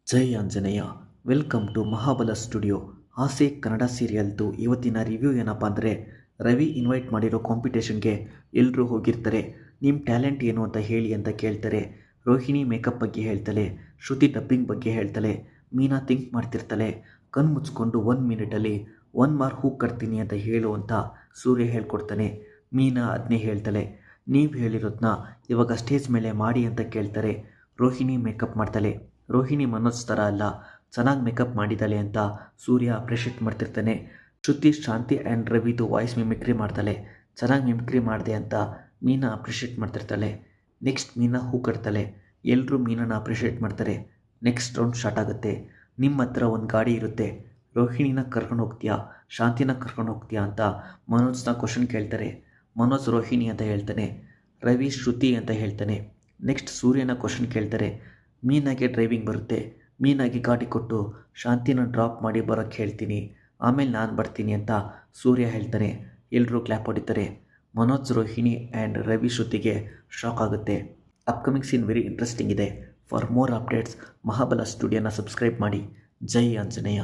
Jai Anjaneya. Welcome to Mahabala studio. ಆಸೆ ಕನ್ನಡ ಸೀರಿಯಲ್ದು ಇವತ್ತಿನ review ಏನಪ್ಪ ಅಂದರೆ, ರವಿ ಇನ್ವೈಟ್ ಮಾಡಿರೋ ಕಾಂಪಿಟೇಷನ್ಗೆ ಎಲ್ಲರೂ ಹೋಗಿರ್ತಾರೆ. ನಿಮ್ಮ ಟ್ಯಾಲೆಂಟ್ ಏನು ಅಂತ ಹೇಳಿ ಅಂತ ಕೇಳ್ತಾರೆ. ರೋಹಿಣಿ ಮೇಕಪ್ ಬಗ್ಗೆ ಹೇಳ್ತಾಳೆ, ಶ್ರುತಿ ಡಬ್ಬಿಂಗ್ ಬಗ್ಗೆ ಹೇಳ್ತಾಳೆ, ಮೀನಾ ಥಿಂಕ್ ಮಾಡ್ತಿರ್ತಾಳೆ. ಕಣ್ಣು ಮುಚ್ಕೊಂಡು 1 ಮಿನಿಟಲ್ಲಿ 1 ಮಾರ್ ಹೂ ಕಟ್ತೀನಿ ಅಂತ ಹೇಳು ಅಂತ ಸೂರ್ಯ ಹೇಳ್ಕೊಡ್ತಾನೆ. ಮೀನಾ ಅದನ್ನೇ ಹೇಳ್ತಾಳೆ. ನೀವು ಹೇಳಿರೋದನ್ನ ಇವಾಗ ಸ್ಟೇಜ್ ಮೇಲೆ ಮಾಡಿ ಅಂತ ಕೇಳ್ತಾರೆ. ರೋಹಿಣಿ ಮೇಕಪ್ ಮಾಡ್ತಾಳೆ. ರೋಹಿಣಿ ಮನೋಜ್ ಥರ ಅಲ್ಲ, ಚೆನ್ನಾಗಿ ಮೇಕಪ್ ಮಾಡಿದ್ದಾಳೆ ಅಂತ ಸೂರ್ಯ ಅಪ್ರಿಷಿಯೇಟ್ ಮಾಡ್ತಿರ್ತಾನೆ. ಶ್ರುತಿ ಶಾಂತಿ ಆ್ಯಂಡ್ ರವಿದು ವಾಯ್ಸ್ ಮಿಮಿಕ್ರಿ ಮಾಡ್ತಾಳೆ. ಚೆನ್ನಾಗಿ ಮಿಮಿಕ್ರಿ ಮಾಡಿದೆ ಅಂತ ಮೀನಾ ಅಪ್ರಿಷಿಯೇಟ್ ಮಾಡ್ತಿರ್ತಾಳೆ. ನೆಕ್ಸ್ಟ್ ಮೀನಾ ಹೂ ಕಟ್ತಾಳೆ. ಎಲ್ಲರೂ ಮೀನಾನ ಅಪ್ರಿಷಿಯೇಟ್ ಮಾಡ್ತಾರೆ. ನೆಕ್ಸ್ಟ್ ರೌಂಡ್ ಸ್ಟಾರ್ಟ್ ಆಗುತ್ತೆ. ನಿಮ್ಮ ಹತ್ರ ಒಂದು ಗಾಡಿ ಇರುತ್ತೆ. ರೋಹಿಣಿನ ಕರ್ಕೊಂಡು ಹೋಗ್ತೀಯಾ, ಶಾಂತಿನ ಕರ್ಕೊಂಡು ಹೋಗ್ತೀಯಾ ಅಂತ ಮನೋಜ್ನ ಕ್ವಶನ್ ಕೇಳ್ತಾರೆ. ಮನೋಜ್ ರೋಹಿಣಿ ಅಂತ ಹೇಳ್ತಾನೆ. ರವಿ ಶ್ರುತಿ ಅಂತ ಹೇಳ್ತಾನೆ. ನೆಕ್ಸ್ಟ್ ಸೂರ್ಯನ ಕ್ವಶನ್ ಕೇಳ್ತಾರೆ. ಮೀನಾಗೆ ಡ್ರೈವಿಂಗ್ ಬರುತ್ತೆ. ಮೀನಾಗೆ ಗಾಡಿ ಕೊಟ್ಟು ಶಾಂತಿನ ಡ್ರಾಪ್ ಮಾಡಿ ಬರೋಕ್ಕೆ ಹೇಳ್ತೀನಿ, ಆಮೇಲೆ ನಾನು ಬರ್ತೀನಿ ಅಂತ ಸೂರ್ಯ ಹೇಳ್ತಾನೆ. ಎಲ್ಲರೂ ಕ್ಲ್ಯಾಪ್ ಹೊಡಿತಾರೆ. ಮನೋಜ್ ರೋಹಿಣಿ ಆ್ಯಂಡ್ ರವಿ ಶ್ರುತಿಗೆ ಶಾಕ್ ಆಗುತ್ತೆ. ಅಪ್ಕಮಿಂಗ್ ಸೀನ್ ವೆರಿ ಇಂಟ್ರೆಸ್ಟಿಂಗ್ ಇದೆ. ಫಾರ್ ಮೋರ್ ಅಪ್ಡೇಟ್ಸ್ ಮಹಾಬಲ ಸ್ಟುಡಿಯೋನ ಸಬ್ಸ್ಕ್ರೈಬ್ ಮಾಡಿ. ಜೈ ಆಂಜನೇಯ.